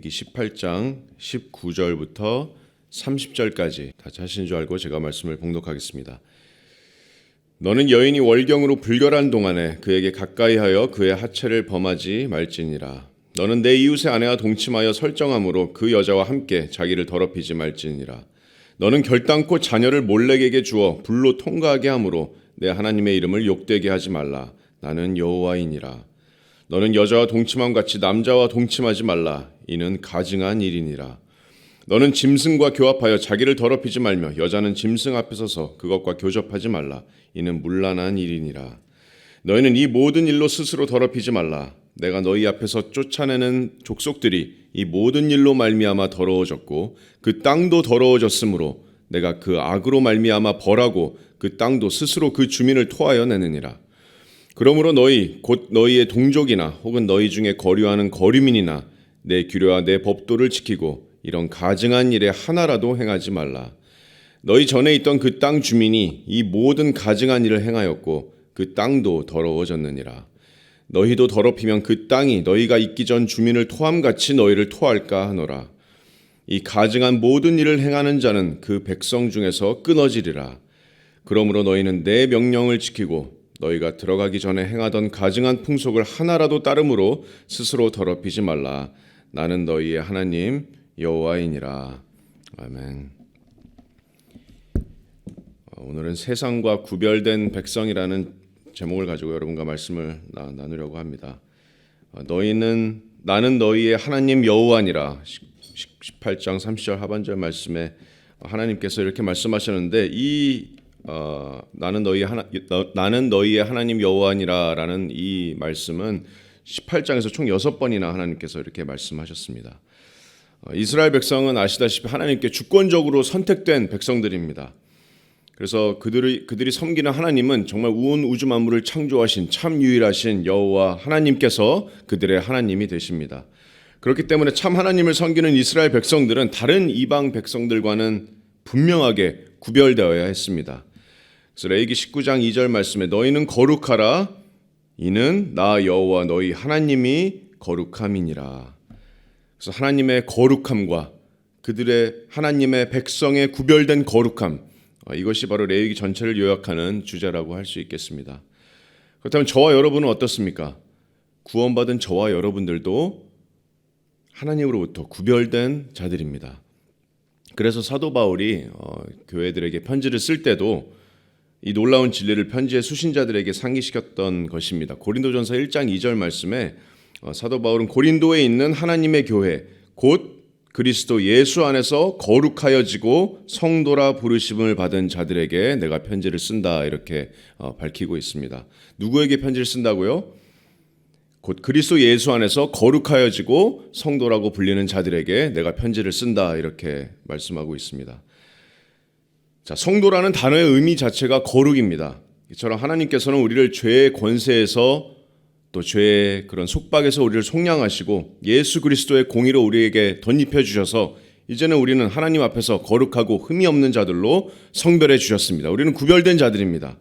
레위기 18장 19절부터 30절까지 다 하신 줄 알고 제가 말씀을 봉독하겠습니다. 너는 여인이 월경으로 불결한 동안에 그에게 가까이하여 그의 하체를 범하지 말지니라. 너는 내 이웃의 아내와 동침하여 설정함으로 그 여자와 함께 자기를 더럽히지 말지니라. 너는 결단코 자녀를 몰렉에게 주어 불로 통과하게 함으로 내 하나님의 이름을 욕되게 하지 말라. 나는 여호와이니라. 너는 여자와 동침함 같이 남자와 동침하지 말라. 이는 가증한 일이니라. 너는 짐승과 교합하여 자기를 더럽히지 말며 여자는 짐승 앞에 서서 그것과 교접하지 말라. 이는 문란한 일이니라. 너희는 이 모든 일로 스스로 더럽히지 말라. 내가 너희 앞에서 쫓아내는 족속들이 이 모든 일로 말미암아 더러워졌고 그 땅도 더러워졌으므로 내가 그 악으로 말미암아 벌하고 그 땅도 스스로 그 주민을 토하여 내느니라. 그러므로 너희 곧 너희의 동족이나 혹은 너희 중에 거류하는 거류민이나 내 규례와 내 법도를 지키고 이런 가증한 일에 하나라도 행하지 말라. 너희 전에 있던 그 땅 주민이 이 모든 가증한 일을 행하였고 그 땅도 더러워졌느니라. 너희도 더럽히면 그 땅이 너희가 있기 전 주민을 토함같이 너희를 토할까 하노라. 이 가증한 모든 일을 행하는 자는 그 백성 중에서 끊어지리라. 그러므로 너희는 내 명령을 지키고 너희가 들어가기 전에 행하던 가증한 풍속을 하나라도 따름으로 스스로 더럽히지 말라. 나는 너희의 하나님 여호와이니라. 아멘. 오늘은 세상과 구별된 백성이라는 제목을 가지고 여러분과 말씀을 나누려고 합니다. 나는 너희의 하나님 여호와니라. 18장 30절 하반절 말씀에 하나님께서 이렇게 말씀하셨는데 나는 너희의 하나님 여호와니라라는 이 말씀은 18장에서 총 6번이나 하나님께서 이렇게 말씀하셨습니다. 이스라엘 백성은 아시다시피 하나님께 주권적으로 선택된 백성들입니다. 그래서 그들이 섬기는 하나님은 정말 온 우주 만물을 창조하신 참 유일하신 여호와 하나님께서 그들의 하나님이 되십니다. 그렇기 때문에 참 하나님을 섬기는 이스라엘 백성들은 다른 이방 백성들과는 분명하게 구별되어야 했습니다. 그래서 레위기 19장 2절 말씀에 너희는 거룩하라. 이는 나 여호와 너희 하나님이 거룩함이니라. 그래서 하나님의 거룩함과 그들의 하나님의 백성의 구별된 거룩함, 이것이 바로 레위기 전체를 요약하는 주제라고 할 수 있겠습니다. 그렇다면 저와 여러분은 어떻습니까? 구원받은 저와 여러분들도 하나님으로부터 구별된 자들입니다. 그래서 사도 바울이 교회들에게 편지를 쓸 때도 이 놀라운 진리를 편지의 수신자들에게 상기시켰던 것입니다. 고린도전서 1장 2절 말씀에 사도 바울은 고린도에 있는 하나님의 교회 곧 그리스도 예수 안에서 거룩하여지고 성도라 부르심을 받은 자들에게 내가 편지를 쓴다 이렇게 밝히고 있습니다. 누구에게 편지를 쓴다고요? 곧 그리스도 예수 안에서 거룩하여지고 성도라고 불리는 자들에게 내가 편지를 쓴다 이렇게 말씀하고 있습니다. 자, 성도라는 단어의 의미 자체가 거룩입니다. 이처럼 하나님께서는 우리를 죄의 권세에서 또 죄의 그런 속박에서 우리를 속량하시고 예수 그리스도의 공의로 우리에게 덧입혀 주셔서 이제는 우리는 하나님 앞에서 거룩하고 흠이 없는 자들로 성별해 주셨습니다. 우리는 구별된 자들입니다.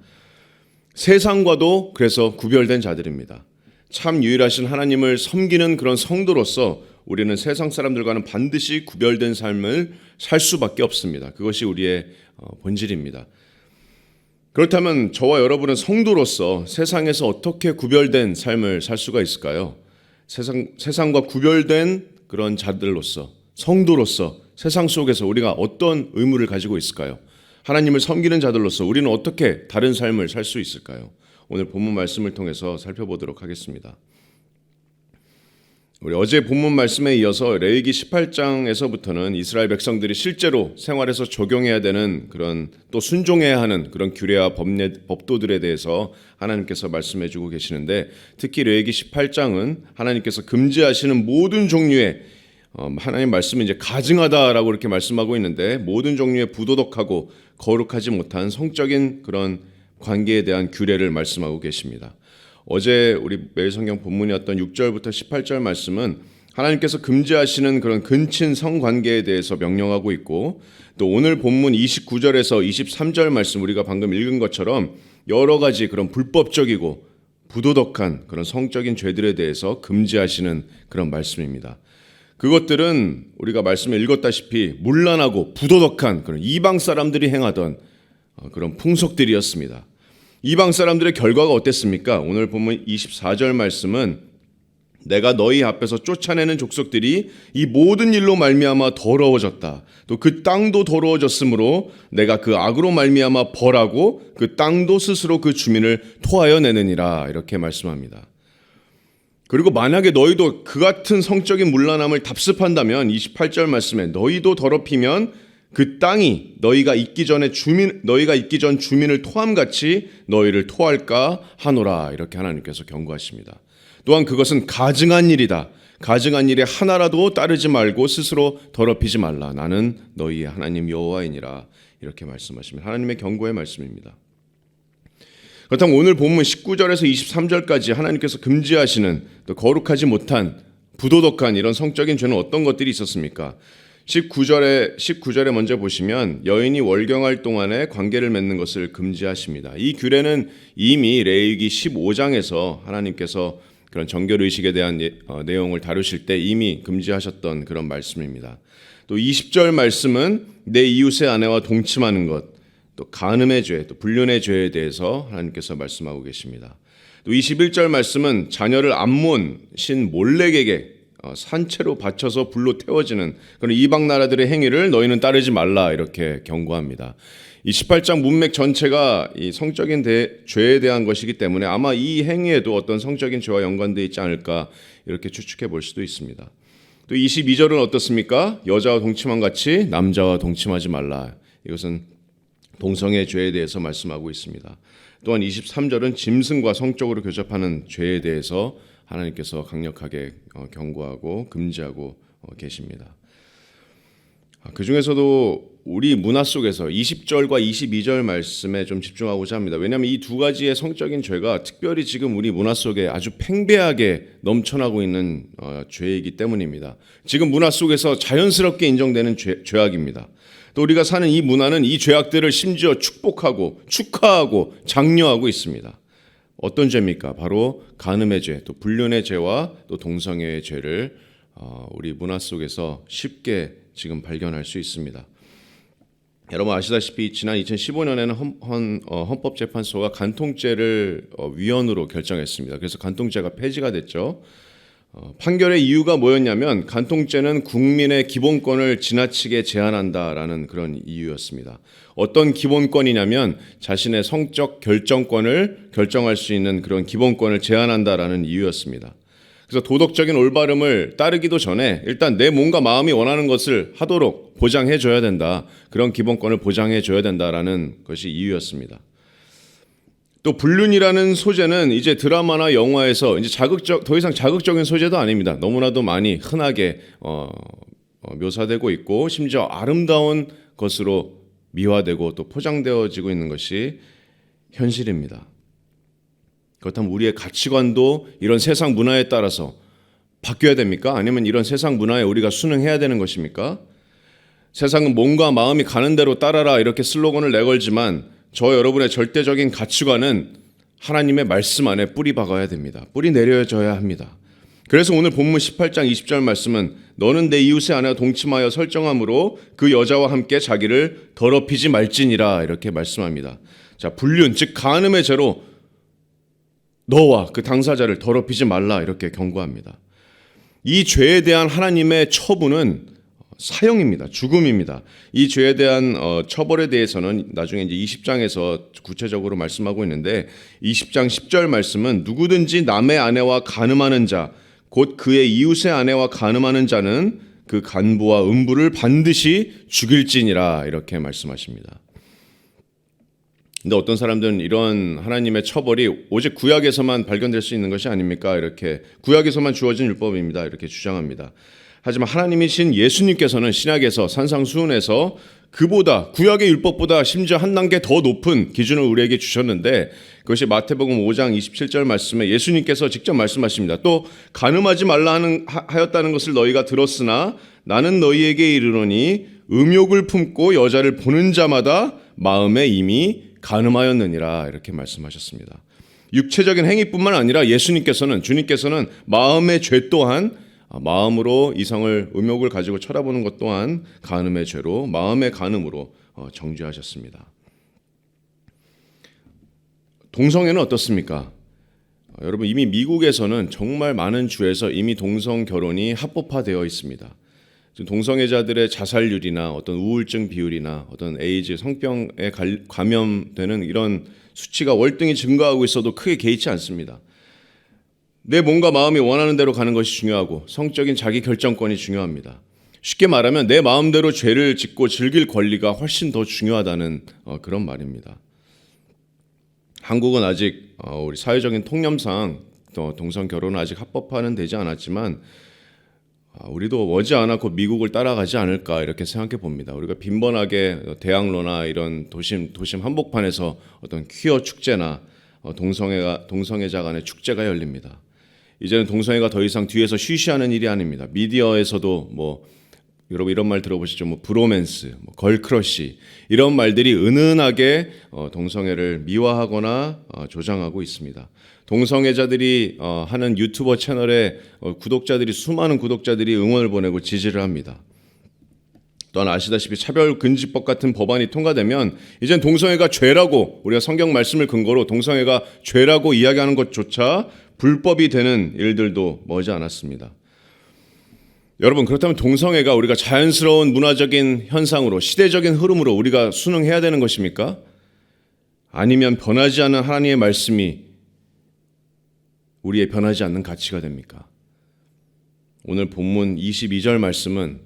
세상과도 그래서 구별된 자들입니다. 참 유일하신 하나님을 섬기는 그런 성도로서 우리는 세상 사람들과는 반드시 구별된 삶을 살 수밖에 없습니다. 그것이 우리의 본질입니다. 그렇다면 저와 여러분은 성도로서 세상에서 어떻게 구별된 삶을 살 수가 있을까요? 세상과 구별된 그런 자들로서 성도로서 세상 속에서 우리가 어떤 의무를 가지고 있을까요? 하나님을 섬기는 자들로서 우리는 어떻게 다른 삶을 살 수 있을까요? 오늘 본문 말씀을 통해서 살펴보도록 하겠습니다. 우리 어제 본문 말씀에 이어서 레위기 18장에서부터는 이스라엘 백성들이 실제로 생활에서 적용해야 되는 그런 또 순종해야 하는 그런 규례와 법도들에 대해서 하나님께서 말씀해 주고 계시는데 특히 레위기 18장은 하나님께서 금지하시는 모든 종류의 하나님 말씀이 이제 가증하다라고 이렇게 말씀하고 있는데 모든 종류의 부도덕하고 거룩하지 못한 성적인 그런 관계에 대한 규례를 말씀하고 계십니다. 어제 우리 매일 성경 본문이었던 6절부터 18절 말씀은 하나님께서 금지하시는 그런 근친 성관계에 대해서 명령하고 있고 또 오늘 본문 29절에서 23절 말씀 우리가 방금 읽은 것처럼 여러 가지 그런 불법적이고 부도덕한 그런 성적인 죄들에 대해서 금지하시는 그런 말씀입니다. 그것들은 우리가 말씀을 읽었다시피 문란하고 부도덕한 그런 이방 사람들이 행하던 그런 풍속들이었습니다. 이방 사람들의 결과가 어땠습니까? 오늘 보면 24절 말씀은 내가 너희 앞에서 쫓아내는 족속들이 이 모든 일로 말미암아 더러워졌다. 또 그 땅도 더러워졌으므로 내가 그 악으로 말미암아 벌하고 그 땅도 스스로 그 주민을 토하여 내느니라. 이렇게 말씀합니다. 그리고 만약에 너희도 그 같은 성적인 문란함을 답습한다면 28절 말씀에 너희도 더럽히면 그 땅이 너희가 있기 전 주민을 토함같이 너희를 토할까 하노라. 이렇게 하나님께서 경고하십니다. 또한 그것은 가증한 일이다. 가증한 일에 하나라도 따르지 말고 스스로 더럽히지 말라. 나는 너희의 하나님 여호와이니라. 이렇게 말씀하시면 하나님의 경고의 말씀입니다. 그렇다면 오늘 본문 19절에서 23절까지 하나님께서 금지하시는 또 거룩하지 못한 부도덕한 이런 성적인 죄는 어떤 것들이 있었습니까? 19절에 먼저 보시면 여인이 월경할 동안에 관계를 맺는 것을 금지하십니다. 이 규례는 이미 레위기 15장에서 하나님께서 그런 정결의식에 대한 내용을 다루실 때 이미 금지하셨던 그런 말씀입니다. 또 20절 말씀은 내 이웃의 아내와 동침하는 것, 또 간음의 죄, 또 불륜의 죄에 대해서 하나님께서 말씀하고 계십니다. 또 21절 말씀은 자녀를 암몬 신 몰렉에게 산채로 바쳐서 불로 태워지는 그런 이방 나라들의 행위를 너희는 따르지 말라. 이렇게 경고합니다. 이 18장 문맥 전체가 이 성적인 죄에 대한 것이기 때문에 아마 이 행위에도 어떤 성적인 죄와 연관되어 있지 않을까 이렇게 추측해 볼 수도 있습니다. 또 22절은 어떻습니까? 여자와 동침한 같이 남자와 동침하지 말라. 이것은 동성애 죄에 대해서 말씀하고 있습니다. 또한 23절은 짐승과 성적으로 교접하는 죄에 대해서 하나님께서 강력하게 경고하고 금지하고 계십니다. 그 중에서도 우리 문화 속에서 20절과 22절 말씀에 좀 집중하고자 합니다. 왜냐하면 이 두 가지의 성적인 죄가 특별히 지금 우리 문화 속에 아주 팽배하게 넘쳐나고 있는 죄이기 때문입니다. 지금 문화 속에서 자연스럽게 인정되는 죄악입니다. 또 우리가 사는 이 문화는 이 죄악들을 심지어 축복하고 축하하고 장려하고 있습니다. 어떤 죄입니까? 바로 간음의 죄, 또 불륜의 죄와 또 동성애의 죄를 우리 문화 속에서 쉽게 지금 발견할 수 있습니다. 여러분 아시다시피 지난 2015년에는 헌법재판소가 간통죄를 위헌으로 결정했습니다. 그래서 간통죄가 폐지가 됐죠. 판결의 이유가 뭐였냐면 간통죄는 국민의 기본권을 지나치게 제한한다라는 그런 이유였습니다. 어떤 기본권이냐면 자신의 성적 결정권을 결정할 수 있는 그런 기본권을 제한한다라는 이유였습니다. 그래서 도덕적인 올바름을 따르기도 전에 일단 내 몸과 마음이 원하는 것을 하도록 보장해 줘야 된다. 그런 기본권을 보장해 줘야 된다라는 것이 이유였습니다. 또 불륜이라는 소재는 이제 드라마나 영화에서 이제 더 이상 자극적인 소재도 아닙니다. 너무나도 많이 흔하게 묘사되고 있고 심지어 아름다운 것으로 미화되고 또 포장되어지고 있는 것이 현실입니다. 그렇다면 우리의 가치관도 이런 세상 문화에 따라서 바뀌어야 됩니까? 아니면 이런 세상 문화에 우리가 순응해야 되는 것입니까? 세상은 몸과 마음이 가는 대로 따라라 이렇게 슬로건을 내걸지만 저 여러분의 절대적인 가치관은 하나님의 말씀 안에 뿌리 박아야 됩니다. 뿌리 내려져야 합니다. 그래서 오늘 본문 18장 20절 말씀은 너는 내 이웃의 아내와 동침하여 설정함으로 그 여자와 함께 자기를 더럽히지 말지니라 이렇게 말씀합니다. 자, 불륜 즉 간음의 죄로 너와 그 당사자를 더럽히지 말라 이렇게 경고합니다. 이 죄에 대한 하나님의 처분은 사형입니다. 죽음입니다. 이 죄에 대한 처벌에 대해서는 나중에 이제 20장에서 구체적으로 말씀하고 있는데 20장 10절 말씀은 누구든지 남의 아내와 간음하는 자, 곧 그의 이웃의 아내와 간음하는 자는 그 간부와 음부를 반드시 죽일지니라 이렇게 말씀하십니다. 근데 어떤 사람들은 이런 하나님의 처벌이 오직 구약에서만 발견될 수 있는 것이 아닙니까? 이렇게 구약에서만 주어진 율법입니다. 이렇게 주장합니다. 하지만 하나님이신 예수님께서는 신약에서 산상수훈에서 그보다 구약의 율법보다 심지어 한 단계 더 높은 기준을 우리에게 주셨는데 그것이 마태복음 5장 27절 말씀에 예수님께서 직접 말씀하십니다. 또 간음하지 말라 하였다는 것을 너희가 들었으나 나는 너희에게 이르노니 음욕을 품고 여자를 보는 자마다 마음에 이미 간음하였느니라 이렇게 말씀하셨습니다. 육체적인 행위뿐만 아니라 주님께서는 마음의 죄 또한 마음으로 이성을 음욕을 가지고 쳐다보는 것 또한 간음의 죄로 마음의 간음으로 정죄하셨습니다. 동성애는 어떻습니까? 여러분 이미 미국에서는 정말 많은 주에서 이미 동성 결혼이 합법화되어 있습니다. 동성애자들의 자살률이나 어떤 우울증 비율이나 어떤 에이즈, 성병에 감염되는 이런 수치가 월등히 증가하고 있어도 크게 개의치 않습니다. 내 몸과 마음이 원하는 대로 가는 것이 중요하고 성적인 자기 결정권이 중요합니다. 쉽게 말하면 내 마음대로 죄를 짓고 즐길 권리가 훨씬 더 중요하다는 그런 말입니다. 한국은 아직 우리 사회적인 통념상 동성 결혼은 아직 합법화는 되지 않았지만 우리도 머지않아 미국을 따라가지 않을까 이렇게 생각해 봅니다. 우리가 빈번하게 대학로나 이런 도심 한복판에서 어떤 퀴어 축제나 동성애자 간의 축제가 열립니다. 이제는 동성애가 더 이상 뒤에서 쉬쉬하는 일이 아닙니다. 미디어에서도 여러분 이런 말 들어보시죠? 브로맨스, 걸크러쉬 이런 말들이 은은하게 동성애를 미화하거나 조장하고 있습니다. 동성애자들이 하는 유튜버 채널에 수많은 구독자들이 응원을 보내고 지지를 합니다. 또한 아시다시피 차별금지법 같은 법안이 통과되면 이젠 동성애가 죄라고 우리가 성경 말씀을 근거로 동성애가 죄라고 이야기하는 것조차 불법이 되는 일들도 머지 않았습니다. 여러분 그렇다면 동성애가 우리가 자연스러운 문화적인 현상으로 시대적인 흐름으로 우리가 순응해야 되는 것입니까? 아니면 변하지 않는 하나님의 말씀이 우리의 변하지 않는 가치가 됩니까? 오늘 본문 22절 말씀은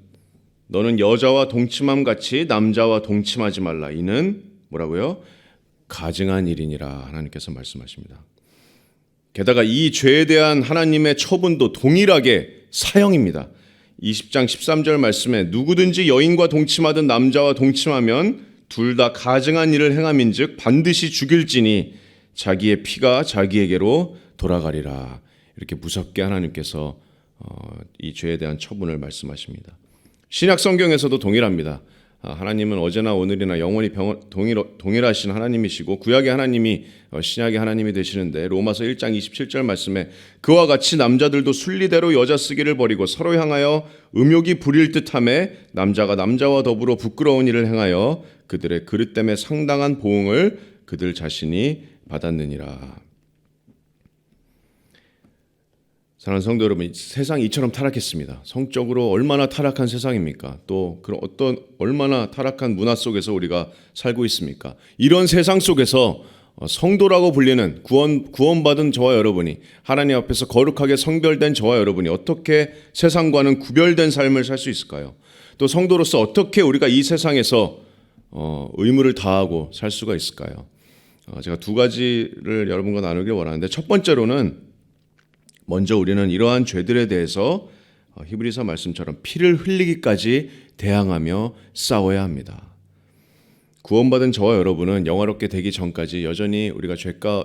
너는 여자와 동침함 같이 남자와 동침하지 말라. 이는 뭐라고요? 가증한 일이니라 하나님께서 말씀하십니다. 게다가 이 죄에 대한 하나님의 처분도 동일하게 사형입니다. 20장 13절 말씀에 누구든지 여인과 동침하든 남자와 동침하면 둘 다 가증한 일을 행함인즉 반드시 죽일지니 자기의 피가 자기에게로 돌아가리라. 이렇게 무섭게 하나님께서 이 죄에 대한 처분을 말씀하십니다. 신약 성경에서도 동일합니다. 하나님은 어제나 오늘이나 영원히 동일하신 하나님이시고 구약의 하나님이 신약의 하나님이 되시는데 로마서 1장 27절 말씀에 그와 같이 남자들도 순리대로 여자 쓰기를 버리고 서로 향하여 음욕이 부릴 듯하며 남자가 남자와 더불어 부끄러운 일을 행하여 그들의 그릇됨에 상당한 보응을 그들 자신이 받았느니라. 사랑하는 성도 여러분, 세상이 이처럼 타락했습니다. 성적으로 얼마나 타락한 세상입니까? 또 그런 얼마나 타락한 문화 속에서 우리가 살고 있습니까? 이런 세상 속에서 성도라고 불리는 구원받은 저와 여러분이 하나님 앞에서 거룩하게 성별된 저와 여러분이 어떻게 세상과는 구별된 삶을 살 수 있을까요? 또 성도로서 어떻게 우리가 이 세상에서 의무를 다하고 살 수가 있을까요? 제가 두 가지를 여러분과 나누길 원하는데 첫 번째로는 먼저 우리는 이러한 죄들에 대해서 히브리서 말씀처럼 피를 흘리기까지 대항하며 싸워야 합니다. 구원받은 저와 여러분은 영화롭게 되기 전까지 여전히 우리가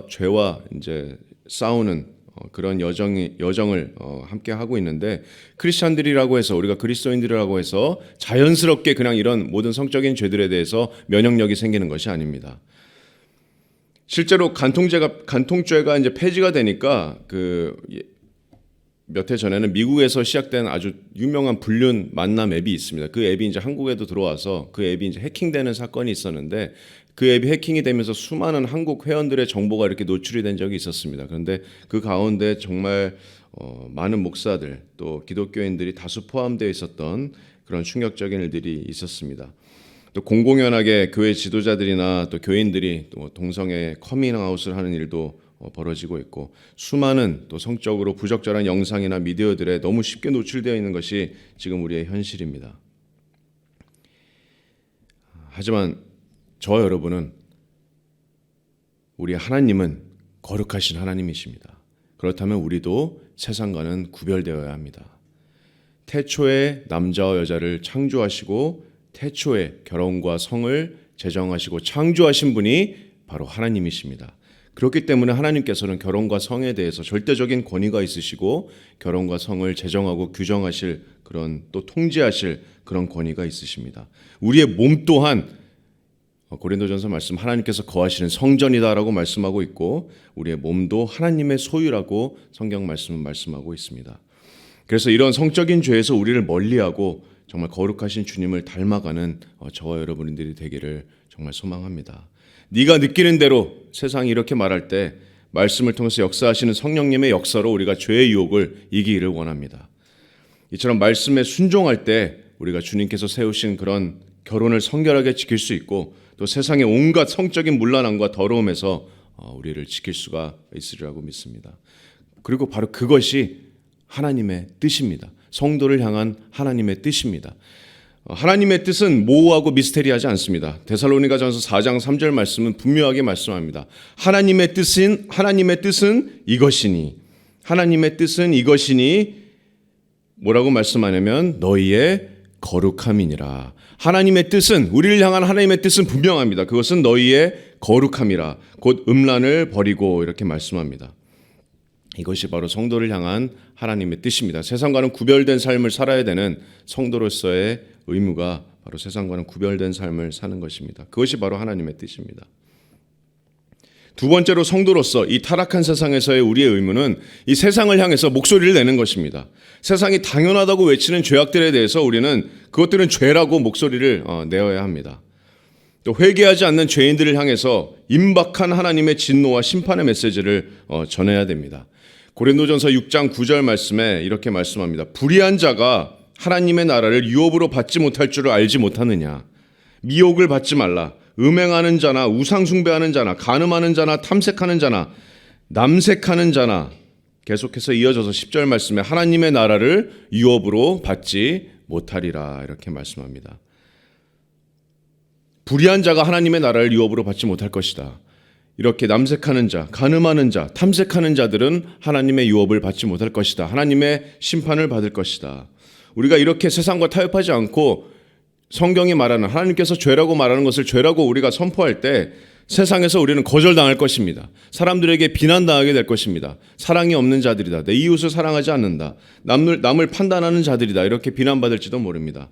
죄와 이제 싸우는 그런 여정을 함께 하고 있는데 크리스찬들이라고 해서 우리가 그리스도인들이라고 해서 자연스럽게 그냥 이런 모든 성적인 죄들에 대해서 면역력이 생기는 것이 아닙니다. 실제로 간통죄가 이제 폐지가 되니까 몇 해 전에는 미국에서 시작된 아주 유명한 불륜 만남 앱이 있습니다. 그 앱이 이제 한국에도 들어와서 그 앱이 이제 해킹되는 사건이 있었는데 그 앱이 해킹이 되면서 수많은 한국 회원들의 정보가 이렇게 노출이 된 적이 있었습니다. 그런데 그 가운데 정말 많은 목사들 또 기독교인들이 다수 포함되어 있었던 그런 충격적인 일들이 있었습니다. 또 공공연하게 교회 지도자들이나 또 교인들이 또 동성애 커밍아웃을 하는 일도 벌어지고 있고 수많은 또 성적으로 부적절한 영상이나 미디어들에 너무 쉽게 노출되어 있는 것이 지금 우리의 현실입니다. 하지만 저와 여러분은 우리 하나님은 거룩하신 하나님이십니다. 그렇다면 우리도 세상과는 구별되어야 합니다. 태초에 남자와 여자를 창조하시고 태초에 결혼과 성을 제정하시고 창조하신 분이 바로 하나님이십니다. 그렇기 때문에 하나님께서는 결혼과 성에 대해서 절대적인 권위가 있으시고 결혼과 성을 제정하고 규정하실 그런 또 통제하실 그런 권위가 있으십니다. 우리의 몸 또한 고린도전서 말씀 하나님께서 거하시는 성전이다라고 말씀하고 있고 우리의 몸도 하나님의 소유라고 성경 말씀은 말씀하고 있습니다. 그래서 이런 성적인 죄에서 우리를 멀리하고 정말 거룩하신 주님을 닮아가는 저와 여러분들이 되기를 정말 소망합니다. 네가 느끼는 대로 세상이 이렇게 말할 때 말씀을 통해서 역사하시는 성령님의 역사로 우리가 죄의 유혹을 이기기를 원합니다. 이처럼 말씀에 순종할 때 우리가 주님께서 세우신 그런 결혼을 성결하게 지킬 수 있고 또 세상의 온갖 성적인 문란함과 더러움에서 우리를 지킬 수가 있으리라고 믿습니다. 그리고 바로 그것이 하나님의 뜻입니다. 성도를 향한 하나님의 뜻입니다. 하나님의 뜻은 모호하고 미스테리하지 않습니다. 데살로니가전서 4장 3절 말씀은 분명하게 말씀합니다. 하나님의 뜻은 이것이니, 하나님의 뜻은 이것이니 뭐라고 말씀하냐면 너희의 거룩함이니라. 하나님의 뜻은, 우리를 향한 하나님의 뜻은 분명합니다. 그것은 너희의 거룩함이라. 곧 음란을 버리고 이렇게 말씀합니다. 이것이 바로 성도를 향한 하나님의 뜻입니다. 세상과는 구별된 삶을 살아야 되는 성도로서의 의무가 바로 세상과는 구별된 삶을 사는 것입니다. 그것이 바로 하나님의 뜻입니다. 두 번째로 성도로서 이 타락한 세상에서의 우리의 의무는 이 세상을 향해서 목소리를 내는 것입니다. 세상이 당연하다고 외치는 죄악들에 대해서 우리는 그것들은 죄라고 목소리를 내어야 합니다. 또 회개하지 않는 죄인들을 향해서 임박한 하나님의 진노와 심판의 메시지를 전해야 됩니다. 고린도전서 6장 9절 말씀에 이렇게 말씀합니다. 불의한 자가 하나님의 나라를 유업으로 받지 못할 줄을 알지 못하느냐. 미혹을 받지 말라. 음행하는 자나 우상 숭배하는 자나 간음하는 자나 탐색하는 자나 남색하는 자나 계속해서 이어져서 10절 말씀에 하나님의 나라를 유업으로 받지 못하리라 이렇게 말씀합니다. 불의한 자가 하나님의 나라를 유업으로 받지 못할 것이다. 이렇게 남색하는 자, 간음하는 자, 탐색하는 자들은 하나님의 유업을 받지 못할 것이다. 하나님의 심판을 받을 것이다. 우리가 이렇게 세상과 타협하지 않고 성경이 말하는 하나님께서 죄라고 말하는 것을 죄라고 우리가 선포할 때 세상에서 우리는 거절당할 것입니다. 사람들에게 비난당하게 될 것입니다. 사랑이 없는 자들이다. 내 이웃을 사랑하지 않는다. 남을 판단하는 자들이다. 이렇게 비난받을지도 모릅니다.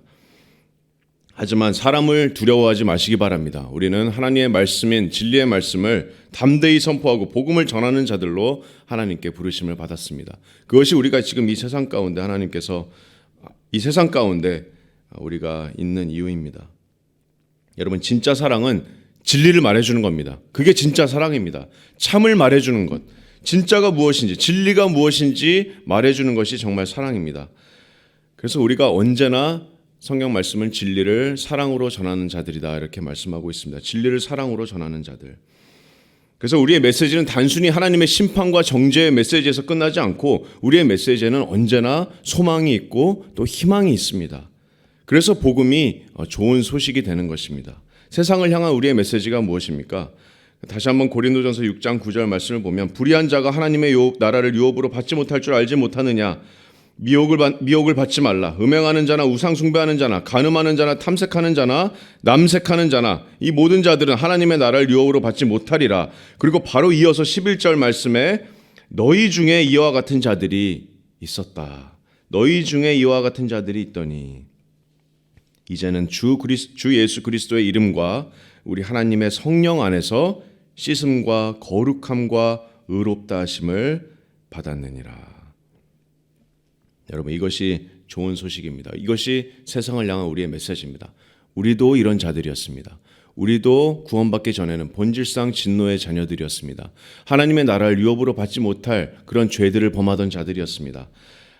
하지만 사람을 두려워하지 마시기 바랍니다. 우리는 하나님의 말씀인 진리의 말씀을 담대히 선포하고 복음을 전하는 자들로 하나님께 부르심을 받았습니다. 그것이 우리가 지금 이 세상 가운데 하나님께서 이 세상 가운데 우리가 있는 이유입니다. 여러분, 진짜 사랑은 진리를 말해주는 겁니다. 그게 진짜 사랑입니다. 참을 말해주는 것, 진짜가 무엇인지, 진리가 무엇인지 말해주는 것이 정말 사랑입니다. 그래서 우리가 언제나 성경 말씀은 진리를 사랑으로 전하는 자들이다 이렇게 말씀하고 있습니다. 진리를 사랑으로 전하는 자들. 그래서 우리의 메시지는 단순히 하나님의 심판과 정죄의 메시지에서 끝나지 않고 우리의 메시지에는 언제나 소망이 있고 또 희망이 있습니다. 그래서 복음이 좋은 소식이 되는 것입니다. 세상을 향한 우리의 메시지가 무엇입니까? 다시 한번 고린도전서 6장 9절 말씀을 보면 불의한 자가 하나님의 나라를 유업으로 받지 못할 줄 알지 못하느냐. 미혹을 받지 말라. 음행하는 자나 우상 숭배하는 자나 간음하는 자나 탐색하는 자나 남색하는 자나 이 모든 자들은 하나님의 나라를 유업으로 받지 못하리라. 그리고 바로 이어서 11절 말씀에 너희 중에 이와 같은 자들이 있었다. 너희 중에 이와 같은 자들이 있더니 이제는 주 예수 그리스도의 이름과 우리 하나님의 성령 안에서 씻음과 거룩함과 의롭다 하심을 받았느니라. 여러분, 이것이 좋은 소식입니다. 이것이 세상을 향한 우리의 메시지입니다. 우리도 이런 자들이었습니다. 우리도 구원받기 전에는 본질상 진노의 자녀들이었습니다. 하나님의 나라를 유업으로 받지 못할 그런 죄들을 범하던 자들이었습니다.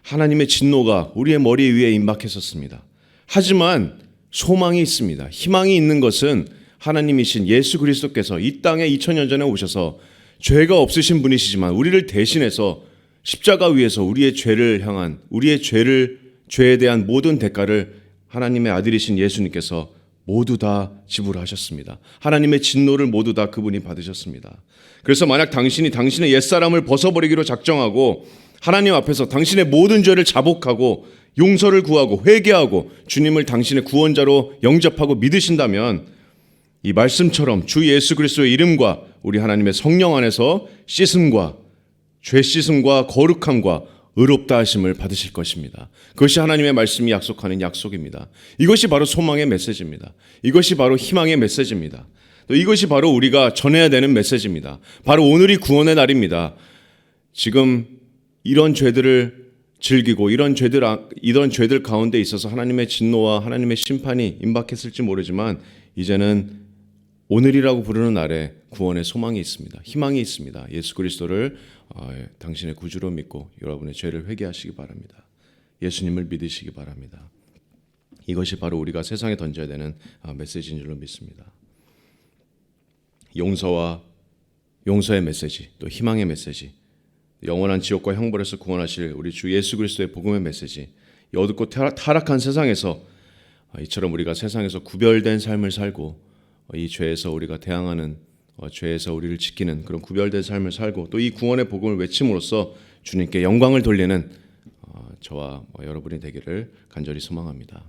하나님의 진노가 우리의 머리 위에 임박했었습니다. 하지만 소망이 있습니다. 희망이 있는 것은 하나님이신 예수 그리스도께서 이 땅에 2000년 전에 오셔서 죄가 없으신 분이시지만 우리를 대신해서 십자가 위에서 우리의 죄에 대한 모든 대가를 하나님의 아들이신 예수님께서 모두 다 지불하셨습니다. 하나님의 진노를 모두 다 그분이 받으셨습니다. 그래서 만약 당신이 당신의 옛사람을 벗어버리기로 작정하고 하나님 앞에서 당신의 모든 죄를 자복하고 용서를 구하고 회개하고 주님을 당신의 구원자로 영접하고 믿으신다면 이 말씀처럼 주 예수 그리스도의 이름과 우리 하나님의 성령 안에서 씻음과 죄 씻음과 거룩함과 의롭다 하심을 받으실 것입니다. 그것이 하나님의 말씀이 약속하는 약속입니다. 이것이 바로 소망의 메시지입니다. 이것이 바로 희망의 메시지입니다. 또 이것이 바로 우리가 전해야 되는 메시지입니다. 바로 오늘이 구원의 날입니다. 지금 이런 죄들을 즐기고 이런 죄들 가운데 있어서 하나님의 진노와 하나님의 심판이 임박했을지 모르지만 이제는 오늘이라고 부르는 날에 구원의 소망이 있습니다. 희망이 있습니다. 예수 그리스도를 당신의 구주로 믿고 여러분의 죄를 회개하시기 바랍니다. 예수님을 믿으시기 바랍니다. 이것이 바로 우리가 세상에 던져야 되는 메시지인 줄로 믿습니다. 용서의 메시지, 또 희망의 메시지, 영원한 지옥과 형벌에서 구원하실 우리 주 예수 그리스도의 복음의 메시지, 이 어둡고 타락한 세상에서 이처럼 우리가 세상에서 구별된 삶을 살고 이 죄에서 우리가 대항하는 죄에서 우리를 지키는 그런 구별된 삶을 살고 또 이 구원의 복음을 외침으로써 주님께 영광을 돌리는 저와 여러분이 되기를 간절히 소망합니다.